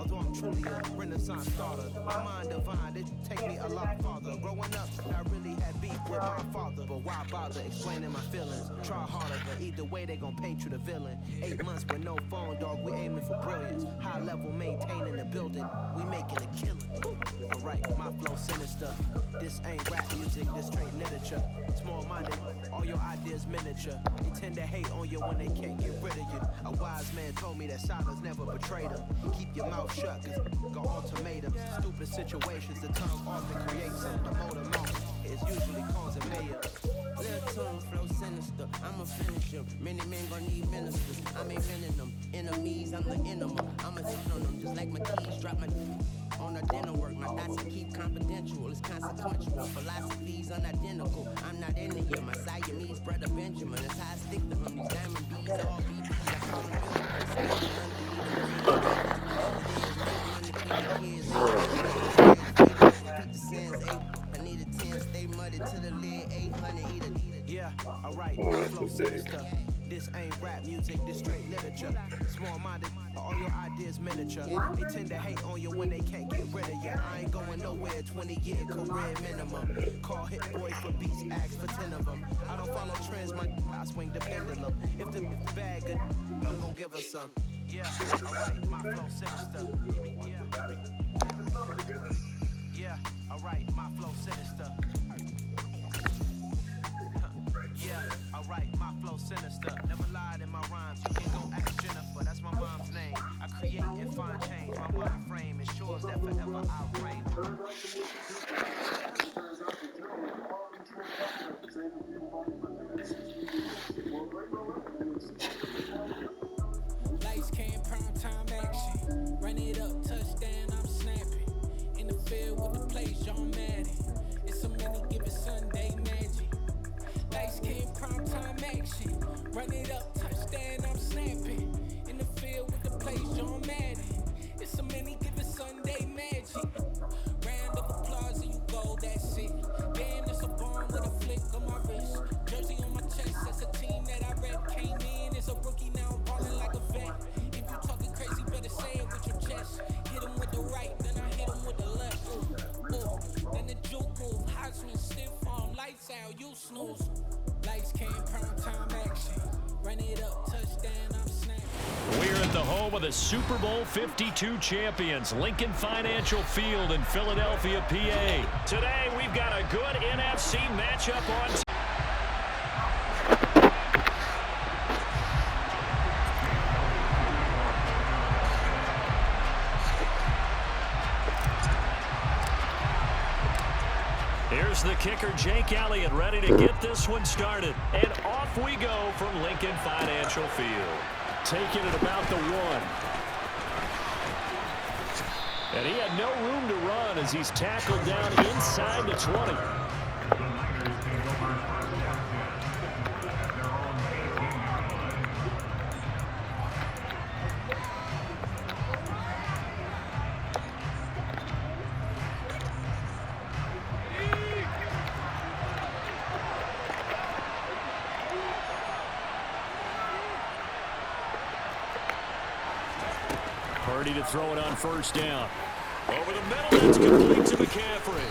although I'm truly a renaissance starter. My mind divine, it take me a lot farther. Growing up, I really had beef with my father, but why bother explaining my feelings? Try harder, but either way they gon' paint you the villain. 8 months with no phone, dog, we aiming for brilliance. High level maintaining the building, we making a killing. Alright, my flow sinister. This ain't rap music, this straight literature. Small-minded, all your ideas miniature. They tend to hate on you when they can't get rid of you. A wise man told me that silence never betrayed him. Keep your mouth shut, cause got ultimatums. Stupid situations, the tongue often creates them. The motor mouth is usually causing mayhem. Little tune, flow sinister, I'ma finish him. Many men gon' need ministers, I'm inventing them. Enemies, I'm the enema. I'ma hit on them, just like my keys, drop my on the dinner work. My thoughts I keep confidential, it's consequential. Philosophies unidentical, I'm not in the year. My Siamese brother Benjamin, that's how I stick to him. These diamond bees, all BBs, I call them I need a 10, stay muddy to the lid, 800, eat a. Yeah, alright, flow sinister. This ain't rap music, this straight literature. Small-minded, all your ideas miniature. They tend to hate on you when they can't get rid of you. I ain't going nowhere, 20-year career minimum. Call hit boys for beats, ask for 10 of them. I don't follow trends, I swing the pendulum. If the bag good, I'm gon' give her some. Yeah, alright, my flow sinister. Yeah, alright, my flow sinister. Yeah, alright, my flow sinister. Never lied in my rhymes, you can go ask Jennifer, that's my mom's name. I create and find change, my mind frame ensures that forever I'll reign. Lights came, prime time action. Run it up, touchdown, I'm snapping. In the field with the plays, John Madden. It's a many given Sunday magic. Lights came, prime time action. Run it up, touchdown, I'm snapping. In the field with the plays, John Madden. It's a many given Sunday magic. Round of applause and you go, that's it. Damn, it's a bomb with a flick on my wrist. Jersey on my chest, that's a team that I rep. Came in as a rookie, now I'm ballin' like a vet. If you talking crazy, better say it with your chest. Hit him with the right, then I hit him with the left. Ooh. Then the juke move, Heisman, stiff arm, lights out, you snooze. Lights came, prime time action. Run it up, touchdown, I'm snapping. We're at the home of the Super Bowl 52 champions, Lincoln Financial Field in Philadelphia, PA. Today, we've got a good NFC matchup on. Here's the kicker, Jake Elliott, ready to get this one started. And off we go from Lincoln Financial Field. Taking it about the 1. And he had no room to run as he's tackled down inside the 20. Purdy to throw it on first down. Over the middle, it's complete to McCaffrey.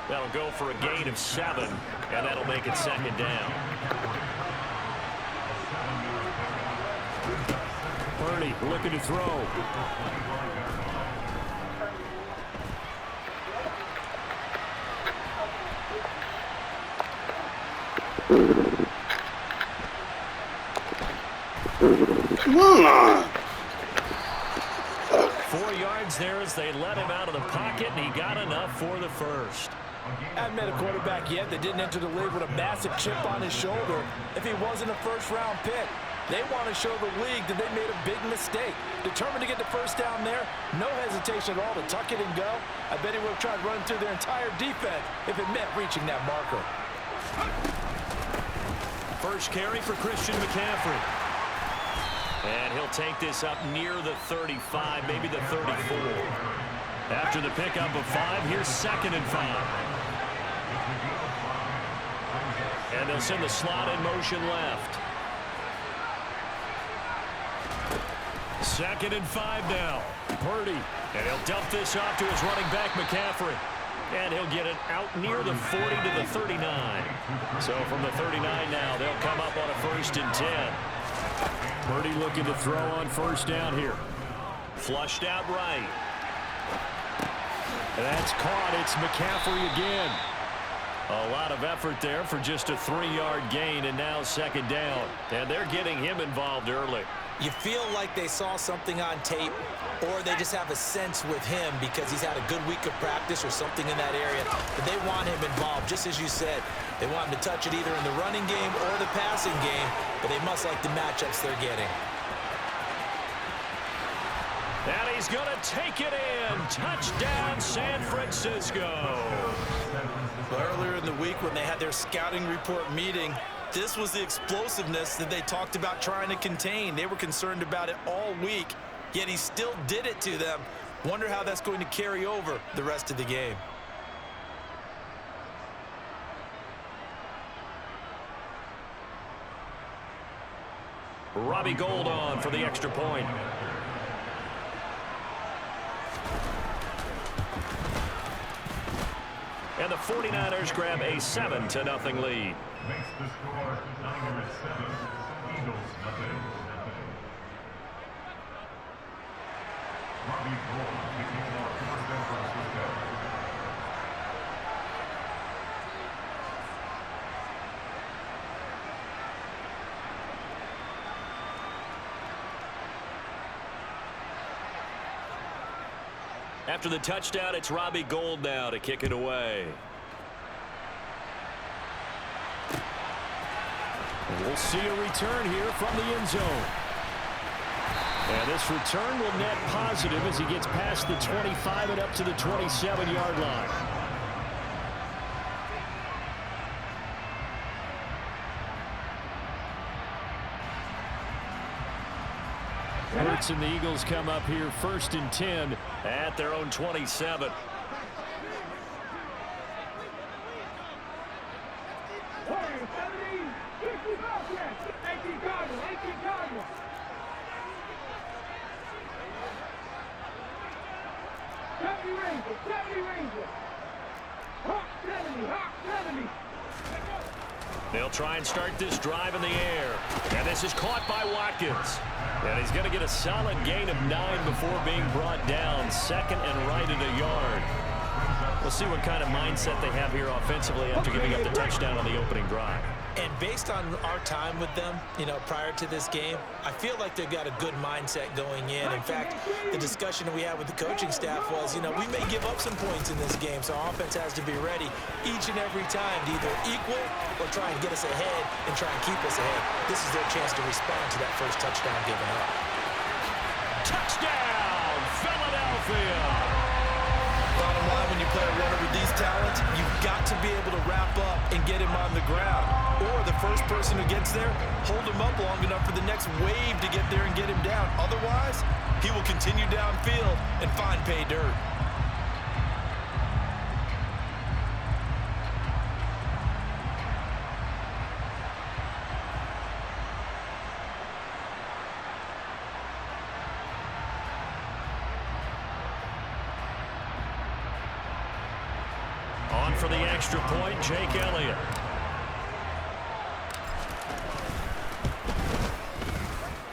That'll go for a gain of 7, and that'll make it second down. Purdy looking to throw. Come on. 4 yards there as they let him out of the pocket, and he got enough for the first. I haven't met a quarterback yet that didn't enter the league with a massive chip on his shoulder if he wasn't a first-round pick. They want to show the league that they made a big mistake. Determined to get the first down there, no hesitation at all to tuck it and go. I bet he would have tried running through their entire defense if it meant reaching that marker. First carry for Christian McCaffrey. And he'll take this up near the 35, maybe the 34. After the pickup of 5, here's 2nd and 5. And they'll send the slot in motion left. 2nd and 5 now. Purdy. And he'll dump this off to his running back, McCaffrey. And he'll get it out near the 40 to the 39. So from the 39 now, they'll come up on a 1st and 10. Purdy looking to throw on 1st down here. Flushed out right. That's caught. It's McCaffrey again. A lot of effort there for just a 3-yard gain, and now 2nd down. And they're getting him involved early. You feel like they saw something on tape, or they just have a sense with him because he's had a good week of practice or something in that area. But they want him involved, just as you said. They want him to touch it either in the running game or the passing game, but they must like the matchups they're getting. And he's going to take it in. Touchdown, San Francisco. Well, earlier in the week when they had their scouting report meeting, this was the explosiveness that they talked about trying to contain. They were concerned about it all week, yet he still did it to them. Wonder how that's going to carry over the rest of the game. Robbie Gould on for the extra point. And the 49ers grab a 7-0 lead. Makes the score Niners 7, Eagles nothing. Robbie Gould kicking off for San Francisco. After the touchdown, it's Robbie Gould now to kick it away. We'll see a return here from the end zone. And this return will net positive as he gets past the 25 and up to the 27-yard line. Hurts and the Eagles come up here 1st and 10 at their own 27. They'll try and start this drive in the air. And this is caught by Watkins. And he's going to get a solid gain of 9 before being brought down. 2nd and right at a yard. We'll see what kind of mindset they have here offensively after giving up the touchdown on the opening drive. And based on our time with them, prior to this game, I feel like they've got a good mindset going in. In fact, the discussion that we had with the coaching staff was, we may give up some points in this game, so our offense has to be ready each and every time to either equal or try and get us ahead and try and keep us ahead. This is their chance to respond to that first touchdown given up. Touchdown, Philadelphia! Bottom line, when you play a runner with these talents, you've got to be able to wrap up and get him on the ground. Or the first person who gets there, hold him up long enough for the next wave to get there and get him down. Otherwise, he will continue downfield and find pay dirt. On for the extra point, Jake Elliott.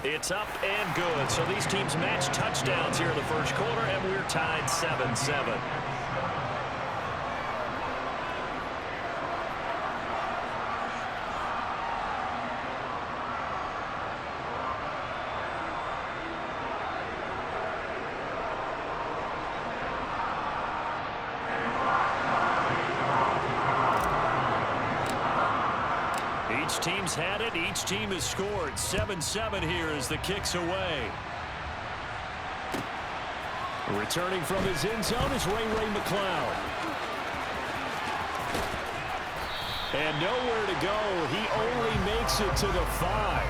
It's up and good. So these teams match touchdowns here in the first quarter, and we're tied 7-7. Each team's had it. Each team has scored. 7-7 here as the kick's away. Returning from his end zone is Ray McCloud. And nowhere to go. He only makes it to the 5.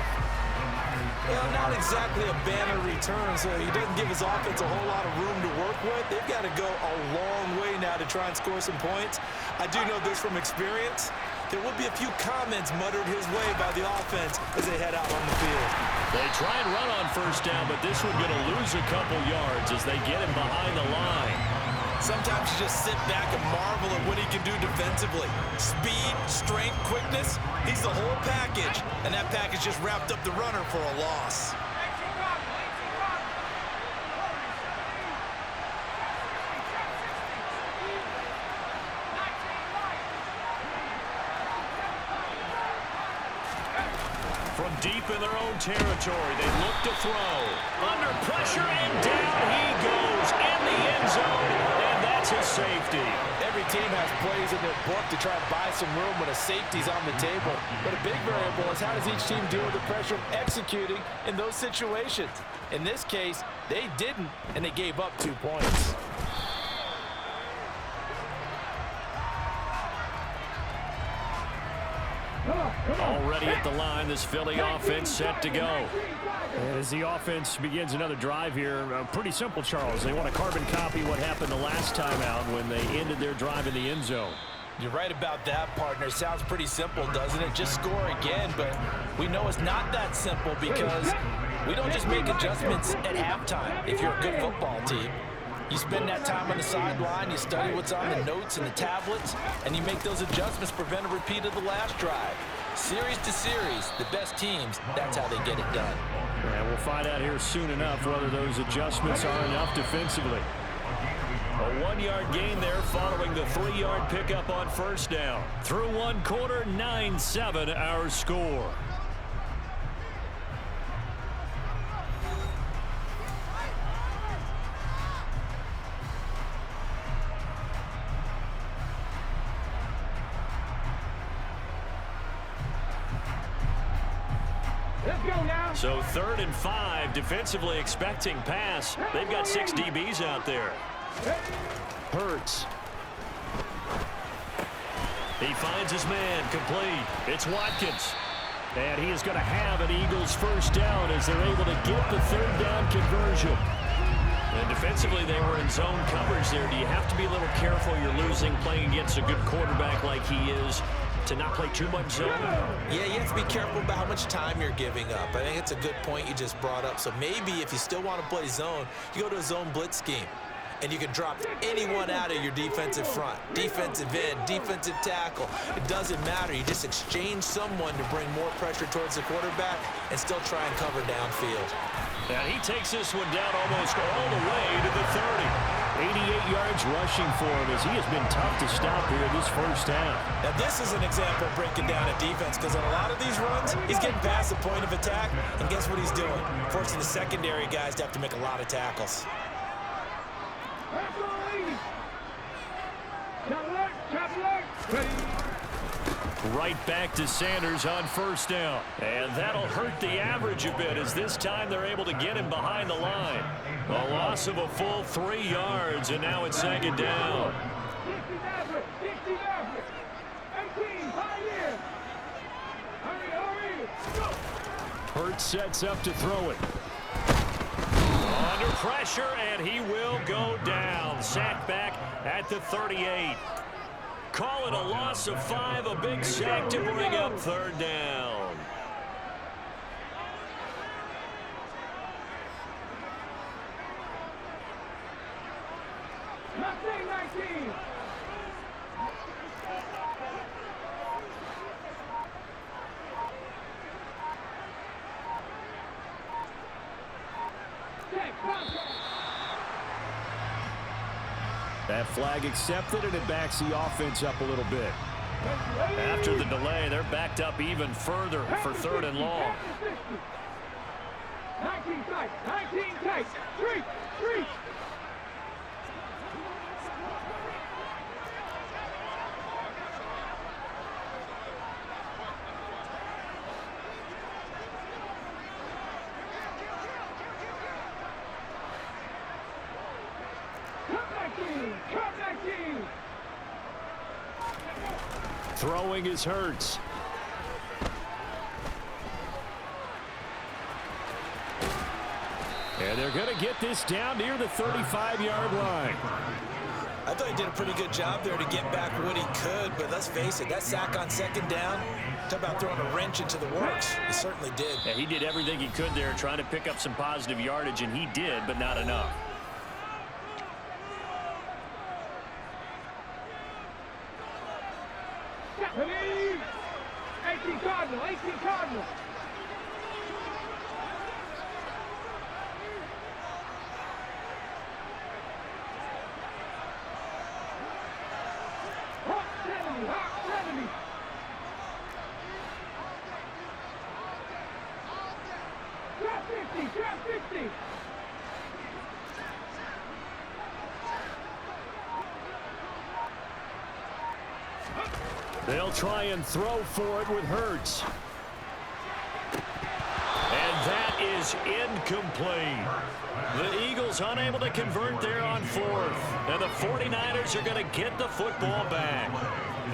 Well, not exactly a banner return, so he doesn't give his offense a whole lot of room to work with. They've got to go a long way now to try and score some points. I do know this from experience. there will be a few comments muttered his way by the offense as they head out on the field. They try and run on first down, but this one going to lose a couple yards as they get him behind the line. Sometimes you just sit back and marvel at what he can do defensively. Speed, strength, quickness, he's the whole package. And that package just wrapped up the runner for a loss. From deep in their own territory, they look to throw. Under pressure, and down he goes in the end zone, and that's his safety. Every team has plays in their book to try and buy some room when a safety's on the table. But a big variable is how does each team deal with the pressure of executing in those situations. In this case, they didn't, and they gave up 2 points. Already at the line, this Philly offense set to go. And as the offense begins another drive here, pretty simple, Charles. They want to carbon copy what happened the last time out when they ended their drive in the end zone. You're right about that, partner. Sounds pretty simple, doesn't it? Just score again, but we know it's not that simple because we don't just make adjustments at halftime if you're a good football team. You spend that time on the sideline, you study what's on the notes and the tablets, and you make those adjustments to prevent a repeat of the last drive. Series to series, the best teams, that's how they get it done. And we'll find out here soon enough whether those adjustments are enough defensively. A 1-yard gain there following the 3-yard pickup on first down. Through one quarter, 9-7 our score. So 3rd and 5, defensively expecting pass. They've got 6 DBs out there. Hurts. He finds his man, complete. It's Watkins. And he is going to have an Eagles first down as they're able to get the 3rd down conversion. And defensively, they were in zone coverage there. Do you have to be a little careful? You're losing playing against a good quarterback like he is, to not play too much zone? Yeah, you have to be careful about how much time you're giving up. I think it's a good point you just brought up. So maybe if you still want to play zone, you go to a zone blitz scheme. And you can drop anyone out of your defensive front. Defensive end, defensive tackle. It doesn't matter. You just exchange someone to bring more pressure towards the quarterback and still try and cover downfield. And he takes this one down almost all the way to the 30. 88 yards rushing for him as he has been tough to stop here in this first half. Now this is an example of breaking down a defense because on a lot of these runs, he's getting past the point of attack, and guess what he's doing? Forcing the secondary guys to have to make a lot of tackles. Right back to Sanders on first down. And that'll hurt the average a bit as this time they're able to get him behind the line. A loss of a full 3 yards, and now it's 2nd down. Hurts sets up to throw it. Under pressure, and he will go down. Sacked back at the 38. Call it a loss of 5, a big sack to bring up 3rd down. That flag accepted, and it backs the offense up a little bit. After the delay, they're backed up even further for 3rd and long. 19 tight, 19 tight, 3. Throwing is Hurts. And they're going to get this down near the 35-yard line. I thought he did a pretty good job there to get back what he could, but let's face it, that sack on second down, talk about throwing a wrench into the works. He certainly did. Yeah, he did everything he could there trying to pick up some positive yardage, and he did, but not enough. Japanese! 18 Cardinal, 18 Cardinal. Hawk 70, Hawk 70. Drop 50, drop 50. They'll try and throw for it with Hurts. And that is incomplete. The Eagles unable to convert there on fourth. And the 49ers are going to get the football back.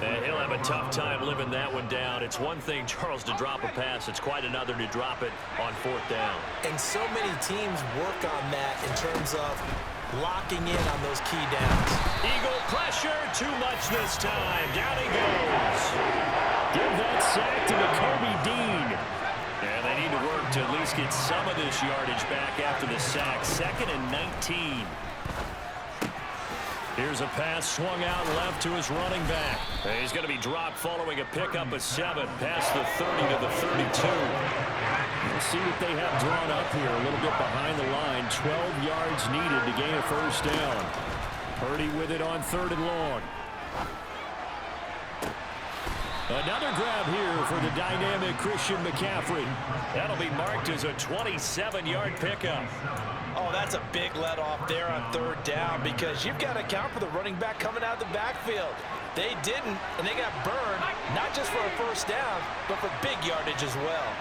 And he'll have a tough time living that one down. It's one thing, Charles, to drop a pass. It's quite another to drop it on fourth down. And so many teams work on that in terms of locking in on those key downs. Eagle pressure, too much this time. Down he goes. Give that sack to Kobe Dean. And they need to work to at least get some of this yardage back after the sack. 2nd and 19. Here's a pass swung out left to his running back. And he's going to be dropped following a pickup of 7 past the 30 to the 32. We'll see what they have drawn up here a little bit behind the line. 12 yards needed to gain a first down. Purdy with it on 3rd and long. Another grab here for the dynamic Christian McCaffrey. That'll be marked as a 27-yard pickup. Oh, that's a big let off there on 3rd down because you've got to account for the running back coming out of the backfield. They didn't, and they got burned, not just for a first down, but for big yardage as well.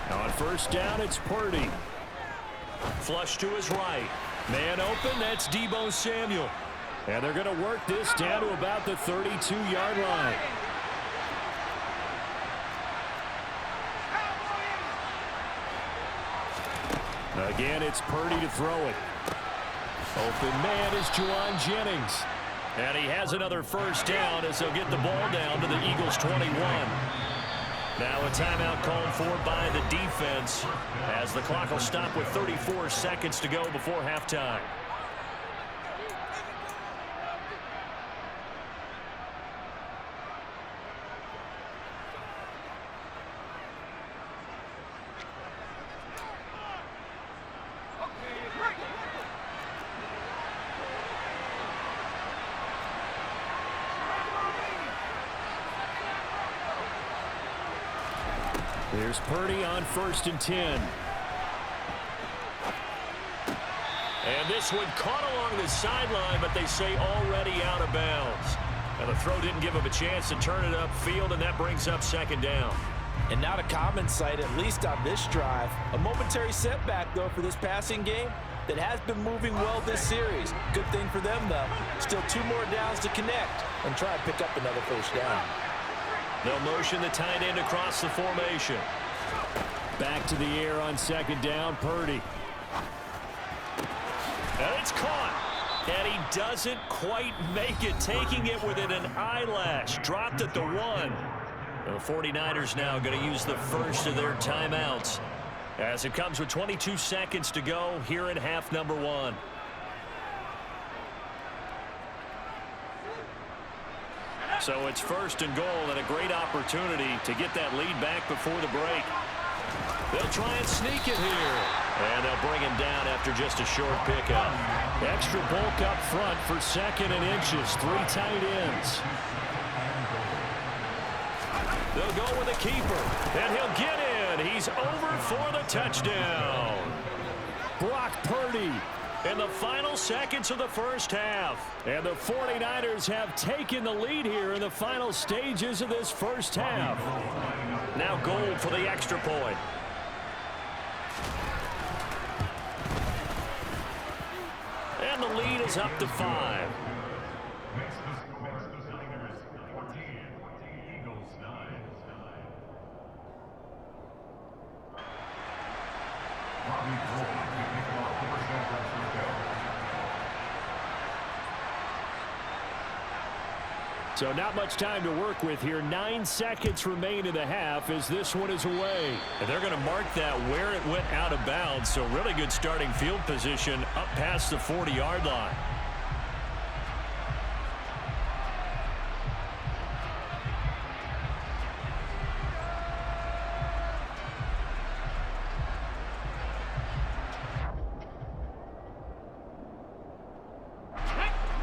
On first down, it's Purdy. Flush to his right. Man open, that's Deebo Samuel. And they're going to work this down to about the 32-yard line. Again, it's Purdy to throw it. Open man is Juwan Jennings. And he has another first down as they'll get the ball down to the Eagles' 21. Now a timeout called for by the defense as the clock will stop with 34 seconds to go before halftime. Here's Purdy on 1st and 10. And this one caught along the sideline, but they say already out of bounds. And the throw didn't give him a chance to turn it upfield, and that brings up 2nd down. And not a common sight, at least on this drive. A momentary setback, though, for this passing game that has been moving well this series. Good thing for them, though. Still 2 more downs to connect and try and pick up another first down. They'll motion the tight end across the formation. Back to the air on 2nd down, Purdy. And it's caught. And he doesn't quite make it, taking it within an eyelash. Dropped at the 1. The 49ers now going to use the first of their timeouts as it comes with 22 seconds to go here in half number 1. So it's 1st and goal and a great opportunity to get that lead back before the break. They'll try and sneak it here. And they'll bring him down after just a short pickup. Extra bulk up front for 2nd and inches. 3 tight ends. They'll go with a keeper. And he'll get in. He's over for the touchdown. Brock Purdy. In the final seconds of the first half. And the 49ers have taken the lead here in the final stages of this first half. Now Gold for the extra point. And the lead is up to 5. Next, the Niners 14, Eagles 9. So not much time to work with here. 9 seconds remain in the half as this one is away. And they're going to mark that where it went out of bounds. So really good starting field position up past the 40-yard line.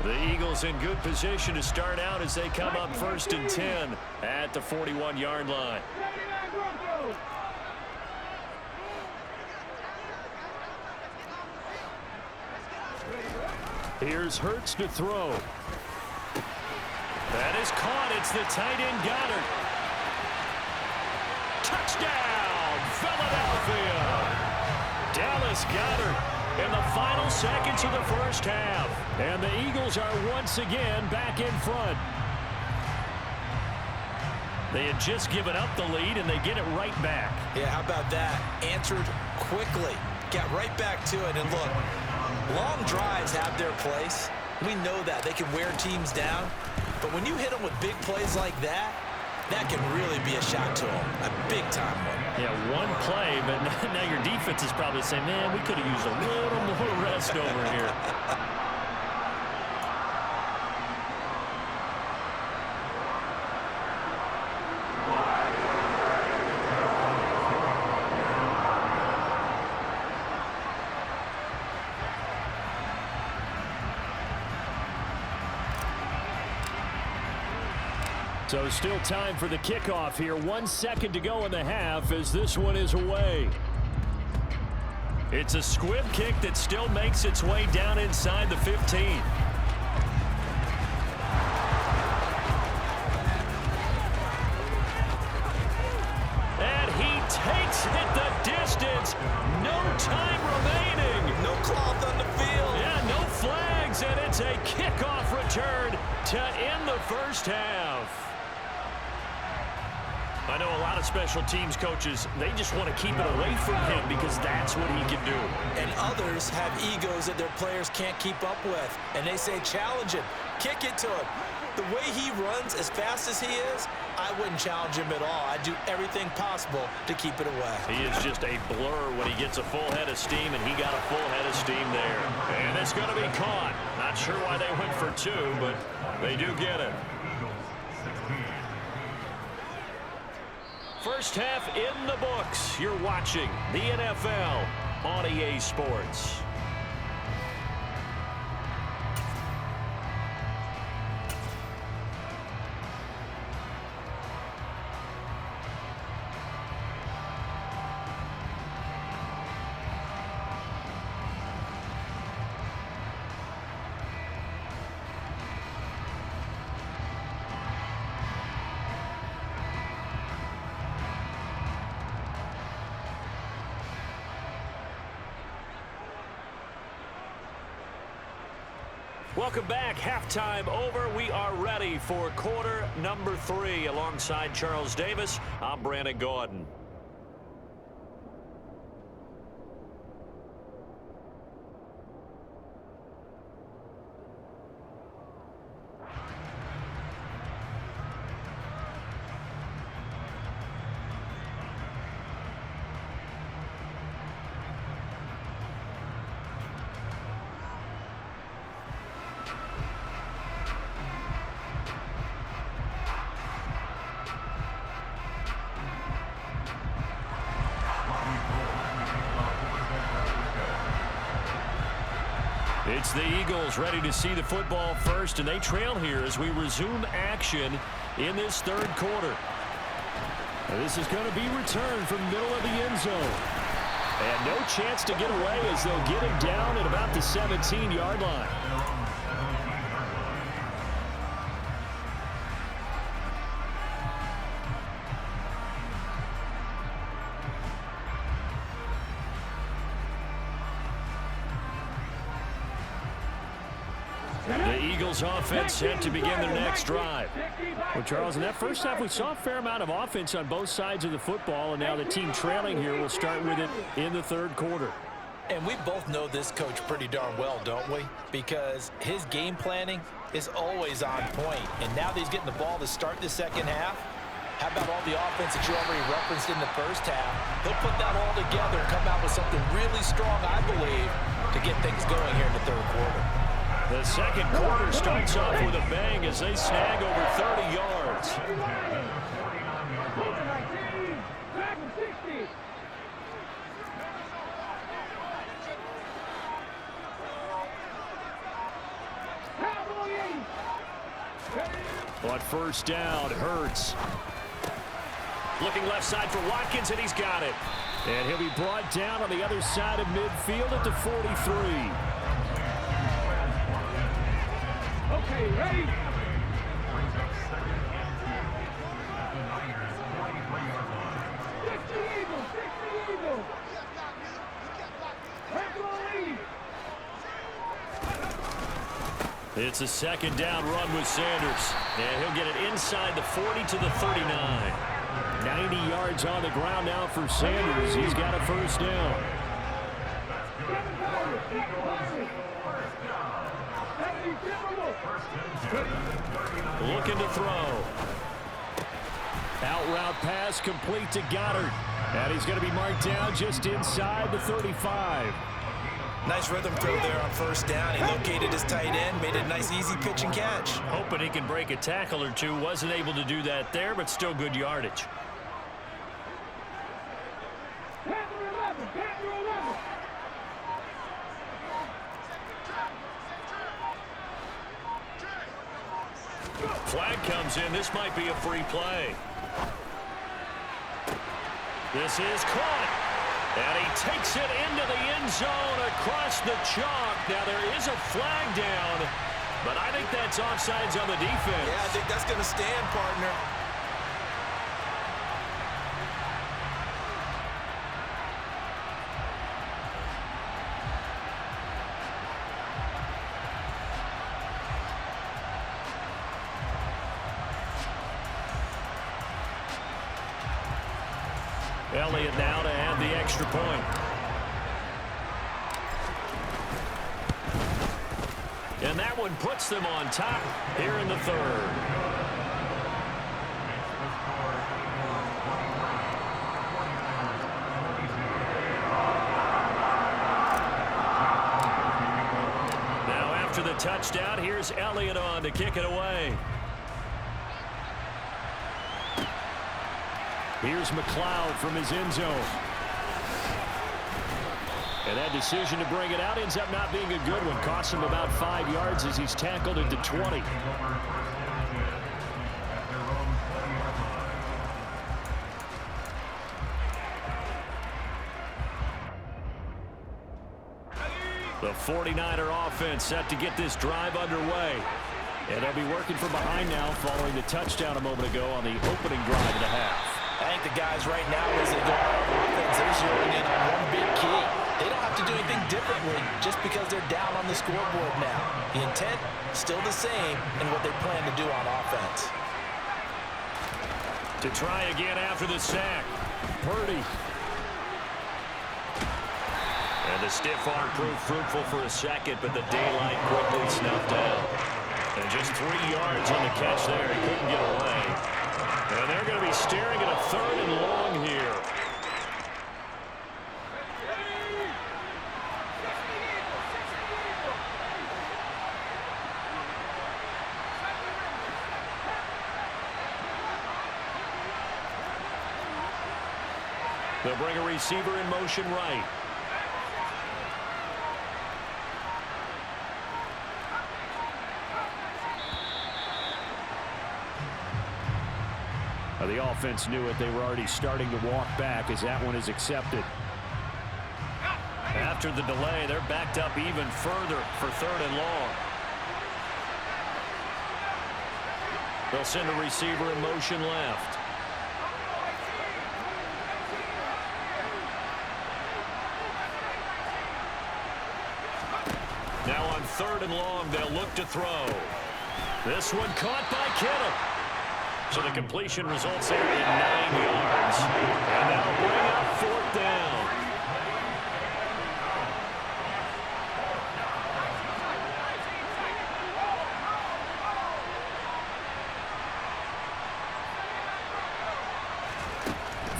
The Eagles in good position to start out as they come up 1st and 10 at the 41-yard line. Here's Hurts to throw. That is caught. It's the tight end Goddard. Touchdown, Philadelphia. Dallas Goedert in the final seconds of the first half. And the Eagles are once again back in front. They had just given up the lead, and they get it right back. Yeah, how about that? Answered quickly. Got right back to it. And look, long drives have their place. We know that. They can wear teams down. But when you hit them with big plays like that, that can really be a shot to them. A big-time one. Yeah, one play, but now your defense is probably saying, man, we could have used a little more rest over here. So still time for the kickoff here. 1 second to go in the half as this one is away. It's a squib kick that still makes its way down inside the 15. And he takes it the distance. No time remaining. No cloth on the field. Yeah, no flags, and it's a kickoff return to end the first half. I know a lot of special teams coaches, they just want to keep it away from him because that's what he can do. And others have egos that their players can't keep up with. And they say, challenge him, kick it to him. The way he runs as fast as he is, I wouldn't challenge him at all. I'd do everything possible to keep it away. He is just a blur when he gets a full head of steam, and he got a full head of steam there. And it's going to be caught. Not sure why they went for 2, but they do get it. First half in the books. You're watching the NFL on EA Sports. Welcome back. Halftime over. We are ready for quarter number 3. Alongside Charles Davis, I'm Brandon Gaudin. It's the Eagles ready to see the football first, and they trail here as we resume action in this third quarter. And this is going to be returned from middle of the end zone. And no chance to get away as they'll get him down at about the 17-yard line. The Eagles offense set to begin their next drive. Well, Charles, in that first half, we saw a fair amount of offense on both sides of the football, and now the team trailing here will start with it in the third quarter. And we both know this coach pretty darn well, don't we? Because his game planning is always on point. And now that he's getting the ball to start the second half, how about all the offense that you already referenced in the first half? He'll put that all together and come out with something really strong, I believe, to get things going here in the third quarter. The second quarter starts off with a bang as they snag over 30 yards. On first down, Hurts. Looking left side for Watkins, and he's got it. And he'll be brought down on the other side of midfield at the 43. Okay, ready? It's a second down run with Sanders. And he'll get it inside the 40 to the 39. 90 yards on the ground now for Sanders. He's got a first down. Looking to throw. Out route pass complete to Goddard. And he's going to be marked down just inside the 35. Nice rhythm throw there on first down. He located his tight end, made a nice easy pitch and catch. Hoping he can break a tackle or two. Wasn't able to do that there, but still good yardage. Flag comes in. This might be a free play. This is caught. And he takes it into the end zone across the chalk. Now there is a flag down, but I think that's offsides on the defense. Yeah, I think that's going to stand, partner. Elliott now to add the extra point. And that one puts them on top here in the third. Now after the touchdown, here's Elliott on to kick it away. Here's McLeod from his end zone. And that decision to bring it out ends up not being a good one. Costs him about 5 yards as he's tackled into 20. The 49er offense set to get this drive underway. And they'll be working from behind now following the touchdown a moment ago on the opening drive of the half. I think the guys right now, as they go out on offense, they're zeroing in on one big key. They don't have to do anything differently just because they're down on the scoreboard now. The intent still the same in what they plan to do on offense. To try again after the sack. Purdy. And the stiff arm proved fruitful for a second, but the daylight quickly snuffed out. And just 3 yards on the catch there. He couldn't get away. And they're going to be staring at a third and long here. They'll bring a receiver in motion right. The offense knew it. They were already starting to walk back as that one is accepted. After the delay, they're backed up even further for third and long. They'll send a receiver in motion left. Now on third and long, they'll look to throw. This one caught by Kittle. So the completion results there in 9 yards. And that'll bring up fourth down.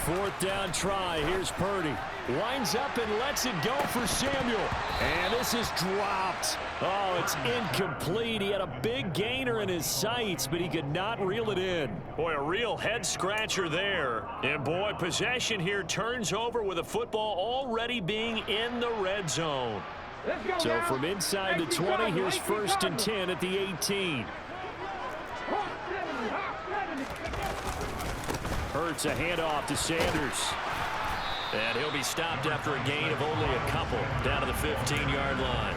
4th down try. Here's Purdy. Winds up and lets it go for Samuel. And this is dropped. Oh, it's incomplete. He had a big gainer in his sights, but he could not reel it in. Boy, a real head-scratcher there. And, boy, possession here turns over with a football already being in the red zone. So from inside the 20, here's 1st and 10 at the 18. Hurts a handoff to Sanders. And he'll be stopped after a gain of only a couple down to the 15-yard line.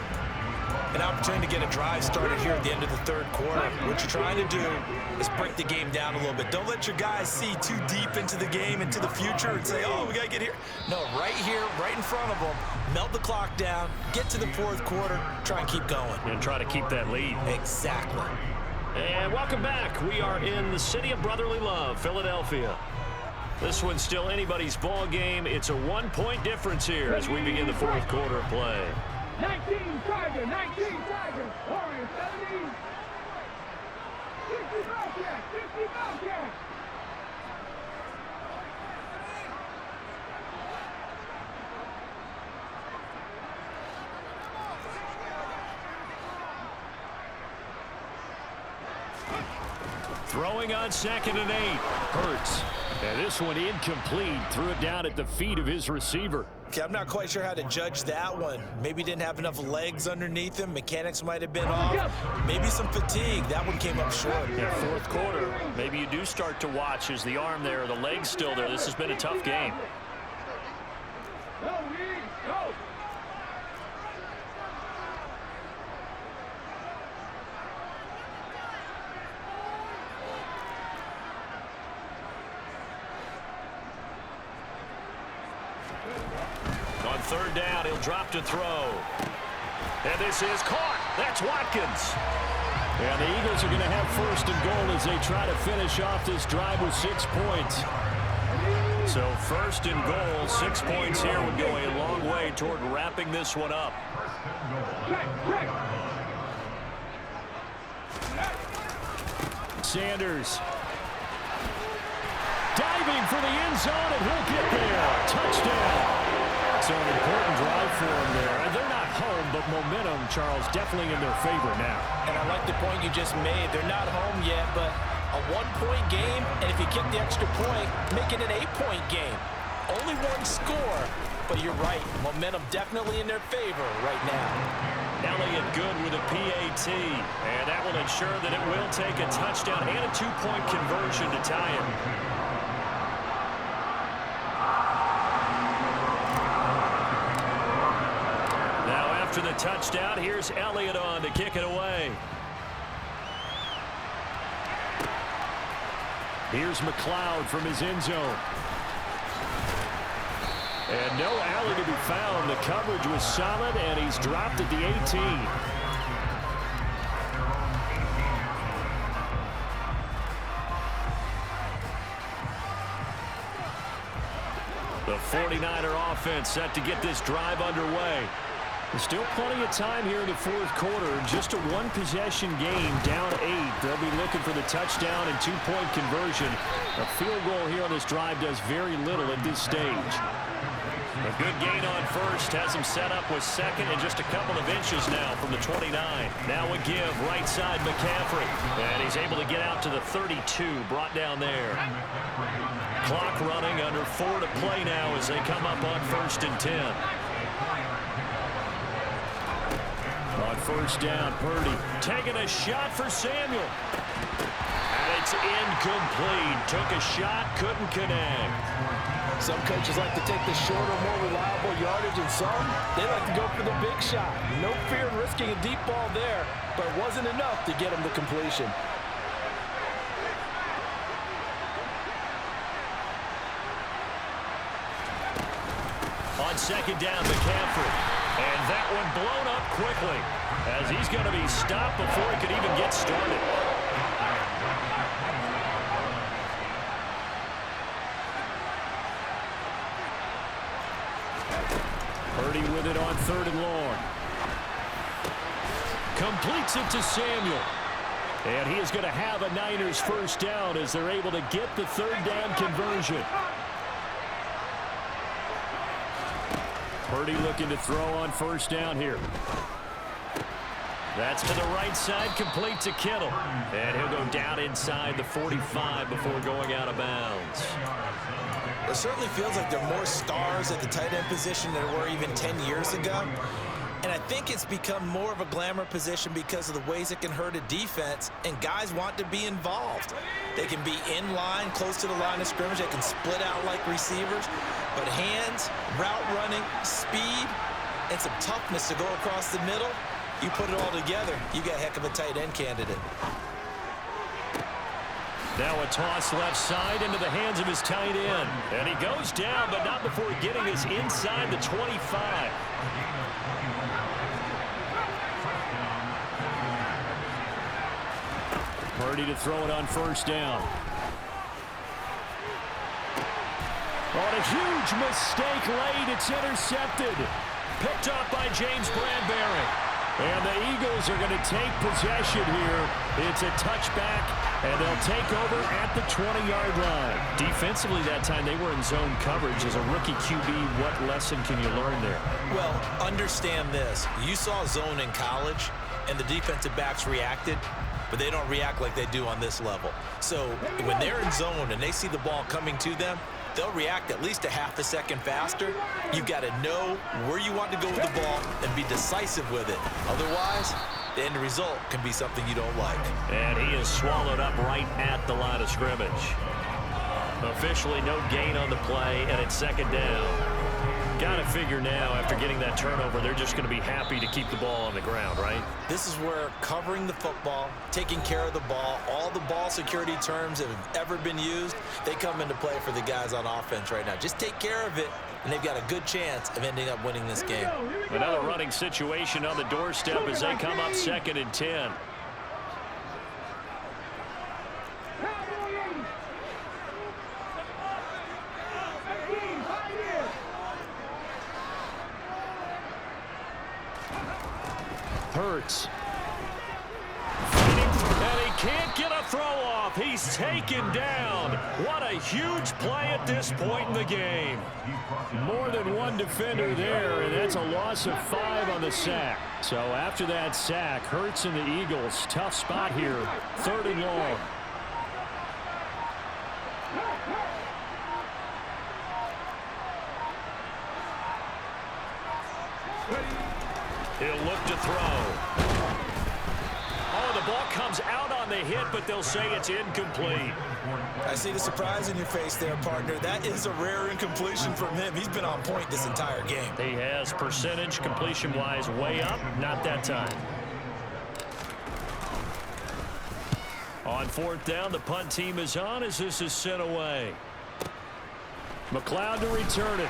An opportunity to get a drive started here at the end of the 3rd quarter. What you're trying to do is break the game down a little bit. Don't let your guys see too deep into the game, into the future, and say, oh, we got to get here. No, right here, right in front of them, melt the clock down, get to the 4th quarter, try and keep going. And try to keep that lead. Exactly. And welcome back. We are in the city of brotherly love, Philadelphia. This one's still anybody's ball game. It's a 1-point difference here as we begin the 4th quarter of play. 19 Tiger, 19 Tiger, Warriors 17. 60 Bobcat, 60 Bobcat. Throwing on 2nd and 8. Hurts. And this one incomplete. Threw it down at the feet of his receiver. Okay, I'm not quite sure how to judge that one. Maybe didn't have enough legs underneath him. Mechanics might have been off. Maybe some fatigue. That one came up short. Yeah, 4th quarter. Maybe you do start to watch. Is the arm there or the leg's still there? This has been a tough game. Go, Reed, go. On 3rd down, he'll drop to throw. And this is caught. That's Watkins. And the Eagles are going to have 1st and goal as they try to finish off this drive with 6 points. So 1st and goal, 6 points here would go a long way toward wrapping this one up. Sanders. Diving for the end zone, and he'll get there. Touchdown. So an important drive for them there. And they're not home, but momentum, Charles, definitely in their favor now. And I like the point you just made. They're not home yet, but a 1-point game, and if you kick the extra point, make it an 8-point game. Only 1 score, but you're right. Momentum definitely in their favor right now. Elliott good with a PAT, and that will ensure that it will take a touchdown and a 2-point conversion to tie it. After the touchdown, here's Elliott on to kick it away. Here's McLeod from his end zone. And no alley to be found. The coverage was solid, and he's dropped at the 18. The 49er offense set to get this drive underway. There's still plenty of time here in the 4th quarter. Just a 1-possession game, down 8. They'll be looking for the touchdown and 2-point conversion. A field goal here on this drive does very little at this stage. A good gain on 1st has him set up with 2nd and just a couple of inches now from the 29. Now a give right side McCaffrey. And he's able to get out to the 32, brought down there. Clock running, under 4 to play now as they come up on 1st and 10. On 1st down, Purdy taking a shot for Samuel. And it's incomplete. Took a shot, couldn't connect. Some coaches like to take the shorter, more reliable yardage, and some, they like to go for the big shot. No fear in risking a deep ball there, but it wasn't enough to get him to completion. On 2nd down, McCaffrey. And that one blown up quickly as he's going to be stopped before he could even get started. Purdy with it on 3rd and long. Completes it to Samuel. And he is going to have a Niners 1st down as they're able to get the 3rd down conversion. Purdy looking to throw on first down here. That's to the right side, complete to Kittle. And he'll go down inside the 45 before going out of bounds. It certainly feels like there are more stars at the tight end position than there were even 10 years ago. And I think it's become more of a glamour position because of the ways it can hurt a defense, and guys want to be involved. They can be in line, close to the line of scrimmage. They can split out like receivers. But hands, route running, speed, and some toughness to go across the middle, you put it all together, you got a heck of a tight end candidate. Now a toss left side into the hands of his tight end. And he goes down, but not before getting us inside the 25. Purdy to throw it on first down. On a huge mistake late, it's intercepted. Picked up by James Bradbury. And the Eagles are going to take possession here. It's a touchback, and they'll take over at the 20-yard line. Defensively that time, they were in zone coverage. As a rookie QB, what lesson can you learn there? Well, understand this. You saw zone in college, and the defensive backs reacted, but they don't react like they do on this level. So when they're in zone and they see the ball coming to them, they'll react at least a half a second faster. You've got to know where you want to go with the ball and be decisive with it. Otherwise, the end result can be something you don't like. And he is swallowed up right at the line of scrimmage. Officially no gain on the play, and it's second down. Got to figure now, after getting that turnover, they're just going to be happy to keep the ball on the ground, right? This is where covering the football, taking care of the ball, all the ball security terms that have ever been used, they come into play for the guys on offense right now. Just take care of it, and they've got a good chance of ending up winning this game. Another running situation on the doorstep as they come up 2nd and 10. Hurts. And he can't get a throw off. He's taken down. What a huge play at this point in the game. More than one defender there, and that's a loss of 5 on the sack. So after that sack, Hurts and the Eagles, tough spot here. 3rd and long. He'll look to throw. Oh, the ball comes out on the hit, but they'll say it's incomplete. I see the surprise in your face there, partner. That is a rare incompletion from him. He's been on point this entire game. He has percentage completion-wise way up. Not that time. On 4th down, the punt team is on as this is sent away. McLeod to return it.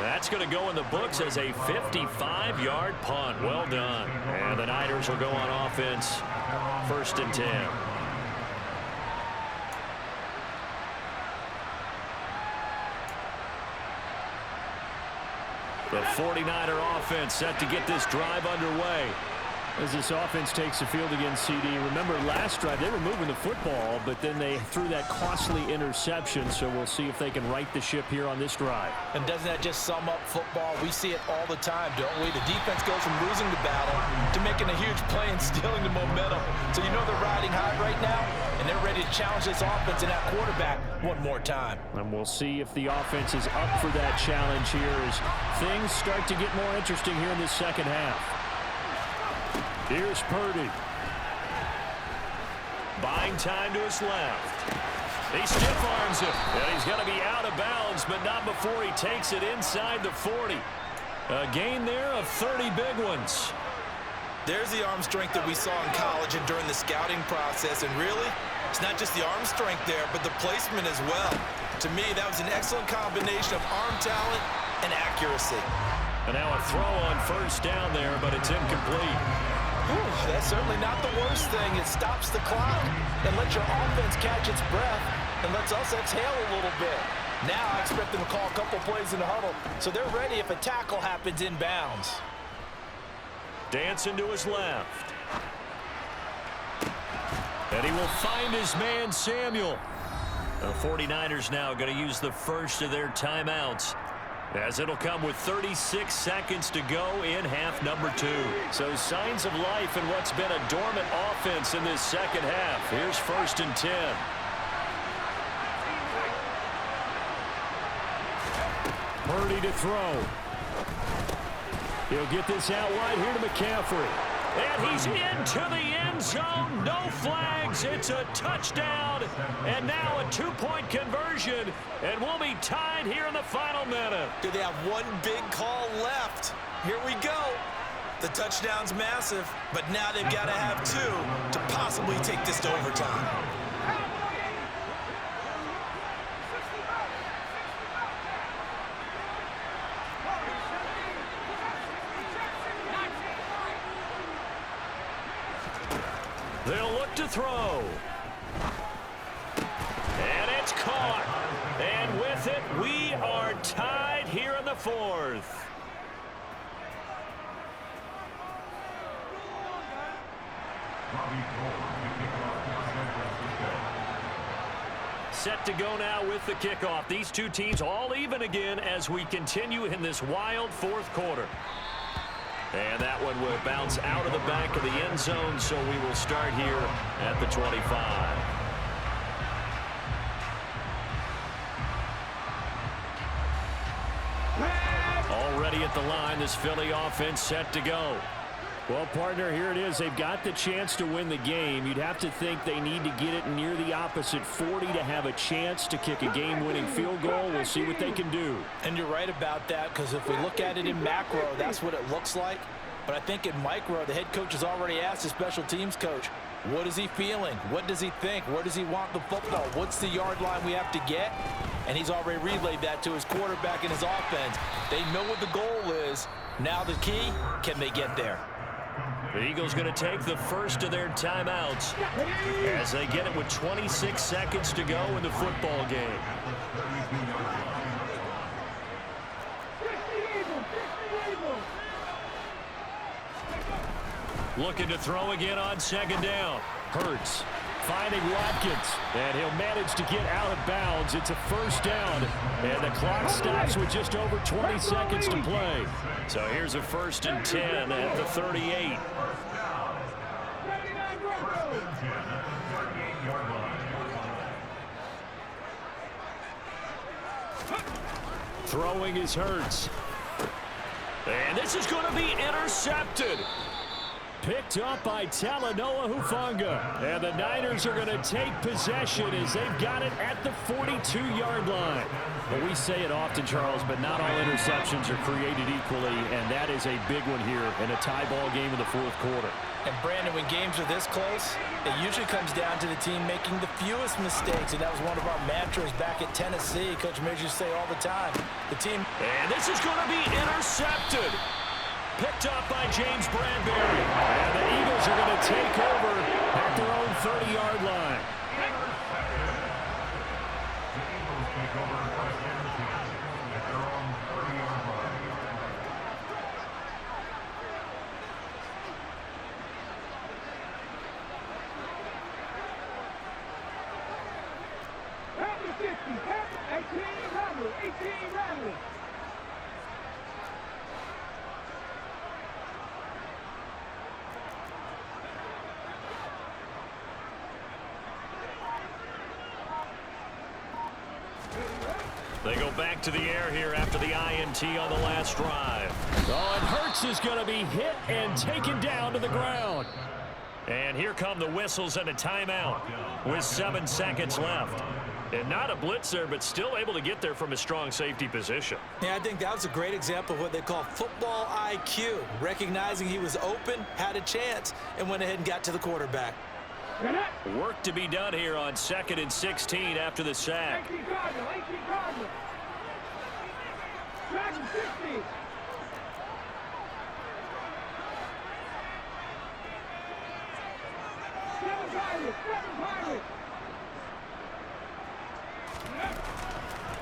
That's going to go in the books as a 55-yard punt. Well done. And the Niners will go on offense. 1st and 10. The 49er offense set to get this drive underway. As this offense takes the field against CD. Remember, last drive, they were moving the football, but then they threw that costly interception, so we'll see if they can right the ship here on this drive. And doesn't that just sum up football? We see it all the time, don't we? The defense goes from losing the battle to making a huge play and stealing the momentum. So you know they're riding high right now, and they're ready to challenge this offense and that quarterback one more time. And we'll see if the offense is up for that challenge here as things start to get more interesting here in the second half. Here's Purdy. Buying time to his left. He stiff arms it. And he's going to be out of bounds, but not before he takes it inside the 40. A gain there of 30 big ones. There's the arm strength that we saw in college and during the scouting process. And really, it's not just the arm strength there, but the placement as well. To me, that was an excellent combination of arm talent and accuracy. And now a throw on first down there, but it's incomplete. Whew, that's certainly not the worst thing. It stops the clock and lets your offense catch its breath and lets us exhale a little bit. Now I expect them to call a couple plays in the huddle, so they're ready if a tackle happens inbounds. Dancing to his left. And he will find his man, Samuel. The 49ers now going to use the first of their timeouts as it'll come with 36 seconds to go in half number 2. So signs of life in what's been a dormant offense in this second half. Here's 1st and 10. Purdy to throw. He'll get this out wide here to McCaffrey. And he's into the end zone. No flags. It's a touchdown. And now a 2-point conversion. And we'll be tied here in the final minute. Do they have one big call left? Here we go. The touchdown's massive, but now they've got to have 2 to possibly take this to overtime. They'll look to throw. And it's caught. And with it, we are tied here in the 4th. Set to go now with the kickoff. These two teams all even again as we continue in this wild 4th quarter. And that one will bounce out of the back of the end zone, so we will start here at the 25. Already at the line, this Philly offense set to go. Well, partner, here it is. They've got the chance to win the game. You'd have to think they need to get it near the opposite 40 to have a chance to kick a game-winning field goal. We'll see what they can do. And you're right about that, because if we look at it in macro, that's what it looks like. But I think in micro, the head coach has already asked the special teams coach, what is he feeling? What does he think? Where does he want the football? What's the yard line we have to get? And he's already relayed that to his quarterback and his offense. They know what the goal is. Now the key, can they get there? The Eagles going to take the first of their timeouts as they get it with 26 seconds to go in the football game. Looking to throw again on 2nd down. Hurts finding Watkins, and he'll manage to get out of bounds. It's a 1st down, and the clock stops with just over 20 seconds to play. So here's a 1st and 10 at the 38. Throwing is Hurts. And this is going to be intercepted. Picked up by Talanoa Hufanga. And the Niners are going to take possession as they've got it at the 42-yard line. Well, we say it often, Charles, but not all interceptions are created equally, and that is a big one here in a tie ball game in the 4th quarter. And, Brandon, when games are this close, it usually comes down to the team making the fewest mistakes, and that was one of our mantras back at Tennessee. Coach Midge used to say all the time, the team... And this is going to be intercepted. Picked up by James Bradbury. And the Eagles are going to take over at their own 30-yard line. They go back to the air here after the INT on the last drive. Oh, and Hurts is going to be hit and taken down to the ground. And here come the whistles and a timeout with 7 seconds left. And not a blitzer, but still able to get there from a strong safety position. Yeah, I think that was a great example of what they call football IQ. Recognizing he was open, had a chance, and went ahead and got to the quarterback. Work to be done here on 2nd and 16 after the sack.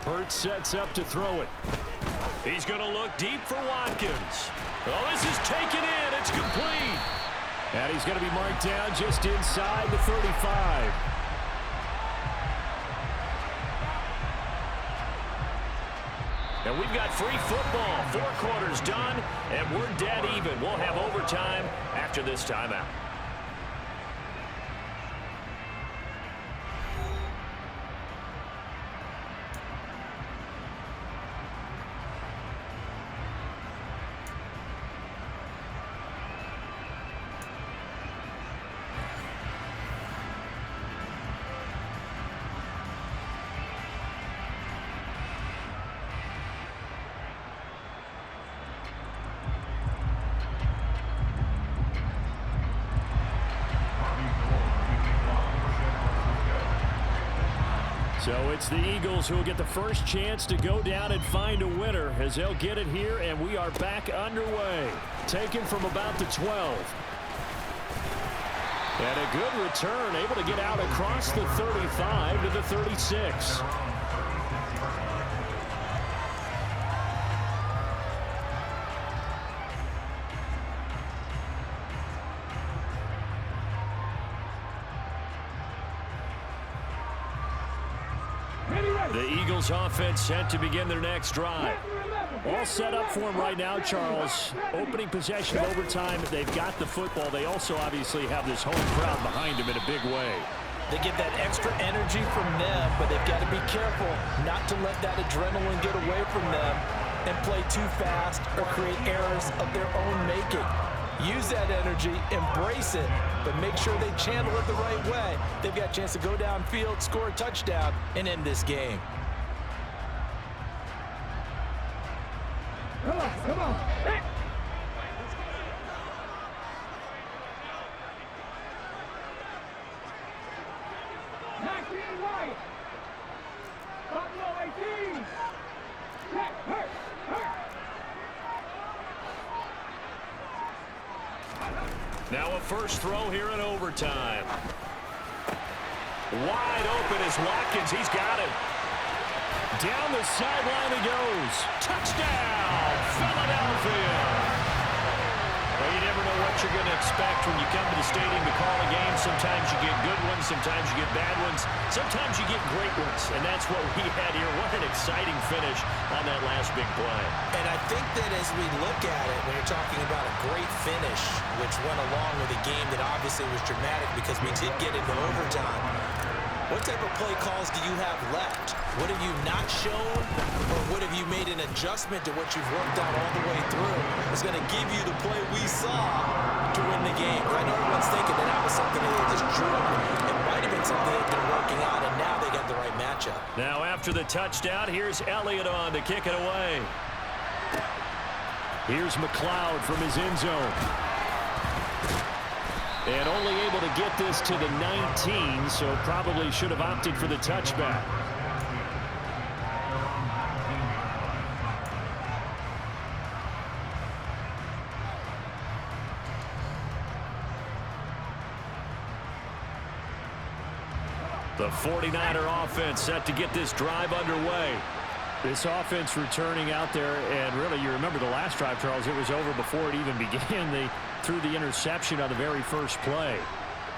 Hurts sets up to throw it. He's going to look deep for Watkins. Oh, this is taken in. It's complete. And he's going to be marked down just inside the 35. And we've got free football. 4 quarters done, and we're dead even. We'll have overtime after this timeout. So it's the Eagles who will get the first chance to go down and find a winner as they'll get it here, and we are back underway. Taken from about the 12. And a good return, able to get out across the 35 to the 36. The Eagles offense set to begin their next drive. All set up for them right now, Charles. Opening possession of overtime. They've got the football. They also obviously have this home crowd behind them in a big way. They get that extra energy from them, but they've got to be careful not to let that adrenaline get away from them and play too fast or create errors of their own making. Use that energy, embrace it, but make sure they channel it the right way. They've got a chance to go downfield, score a touchdown, and end this game. Come on, come on. Hey. Right. Buffalo 18. Check, hurt. Now a first throw here in overtime. Wide open is Watkins. He's got it. Down the sideline he goes. Touchdown, Philadelphia. Well, you never know what you're going to expect when you come to the stadium to call a game. Sometimes you get good ones. Sometimes you get bad ones. Sometimes you get great ones. And that's what we had here. What an exciting finish on that last big play. And I think that as we look at it, when you're talking about a great finish, which went along with a game that obviously was dramatic because we did get into overtime, what type of play calls do you have left? What have you not shown, or what have you made an adjustment to what you've worked out all the way through? It's going to give you the play we saw to win the game. I know everyone's thinking that that was something that they just drew up. It might have been something they've been working out, and now they got the right matchup. Now after the touchdown, here's Elliott on to kick it away. Here's McLeod from his end zone. And only able to get this to the 19, so probably should have opted for the touchback. The 49er offense set to get this drive underway. This offense returning out there, and really, you remember the last drive, Charles, it was over before it even began. They threw the interception on the very first play.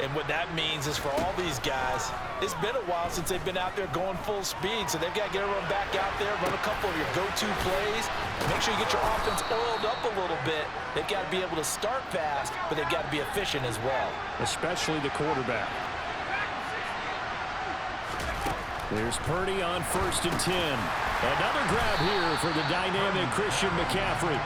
And what that means is for all these guys, it's been a while since they've been out there going full speed, so they've got to get everyone back out there, run a couple of your go-to plays, make sure you get your offense oiled up a little bit. They've got to be able to start fast, but they've got to be efficient as well. Especially the quarterback. There's Purdy on 1st and 10. Another grab here for the dynamic Christian McCaffrey.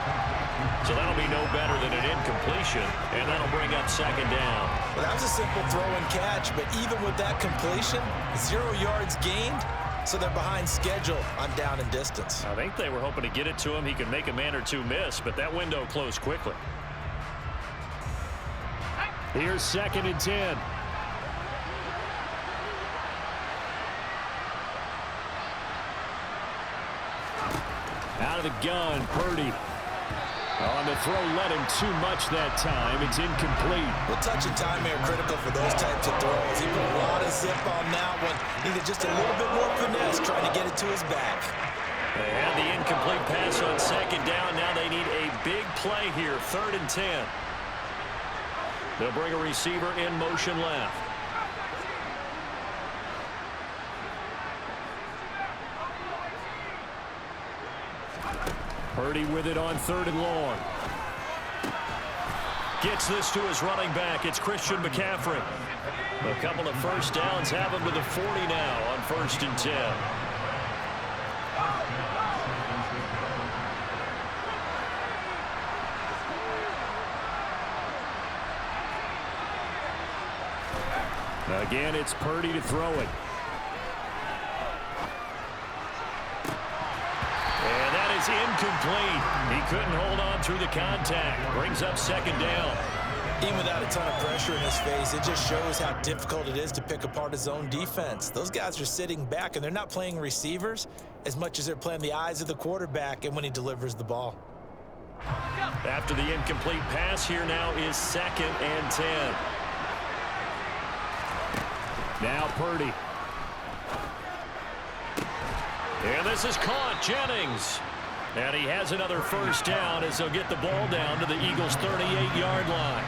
So that'll be no better than an incompletion, and that'll bring up 2nd down. Well, that was a simple throw and catch, but even with that completion, 0 yards gained, so they're behind schedule on down and distance. I think they were hoping to get it to him. He could make a man or two miss, but that window closed quickly. Here's 2nd and 10. Out of the gun, Purdy. On the throw, let him too much that time. It's incomplete. Well, touch and time are critical for those types of throws. He put a lot of zip on that one. Needed just a little bit more finesse trying to get it to his back. They had the incomplete pass on 2nd down. Now they need a big play here, 3rd and 10. They'll bring a receiver in motion left. Purdy with it on 3rd and long. Gets this to his running back. It's Christian McCaffrey. A couple of first downs have him to the 40 now on 1st and 10. Again, it's Purdy to throw it. And that is incomplete. He couldn't hold on through the contact. Brings up 2nd down. Even without a ton of pressure in his face, it just shows how difficult it is to pick apart his own defense. Those guys are sitting back, and they're not playing receivers as much as they're playing the eyes of the quarterback and when he delivers the ball. After the incomplete pass, here now is 2nd and 10. Now Purdy. And this is caught. Jennings. And he has another first down as they'll get the ball down to the Eagles' 38-yard line.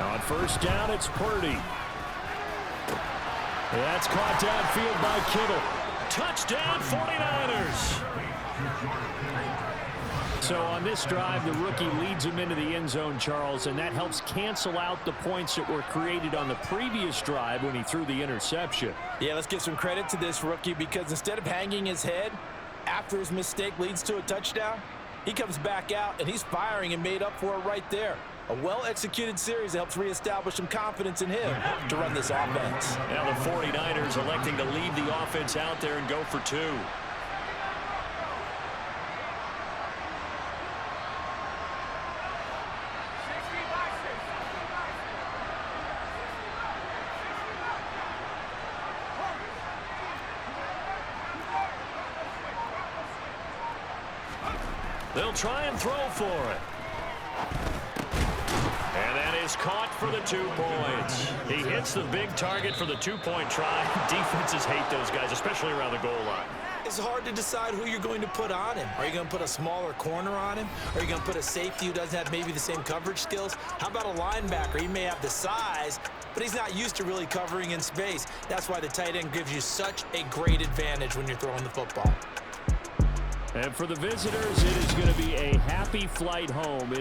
On 1st down, it's Purdy. That's caught downfield by Kittle. Touchdown, 49ers. So on this drive, the rookie leads him into the end zone, Charles, and that helps cancel out the points that were created on the previous drive when he threw the interception. Yeah, let's give some credit to this rookie because instead of hanging his head after his mistake leads to a touchdown, he comes back out and he's firing and made up for it right there. A well-executed series that helps reestablish some confidence in him to run this offense. Now the 49ers electing to leave the offense out there and go for 2. They'll try and throw for it. And that is caught for the 2 points. He hits the big target for the 2-point try. Defenses hate those guys, especially around the goal line. It's hard to decide who you're going to put on him. Are you going to put a smaller corner on him? Are you going to put a safety who doesn't have maybe the same coverage skills? How about a linebacker? He may have the size, but he's not used to really covering in space. That's why the tight end gives you such a great advantage when you're throwing the football. And for the visitors, it is going to be a happy flight home.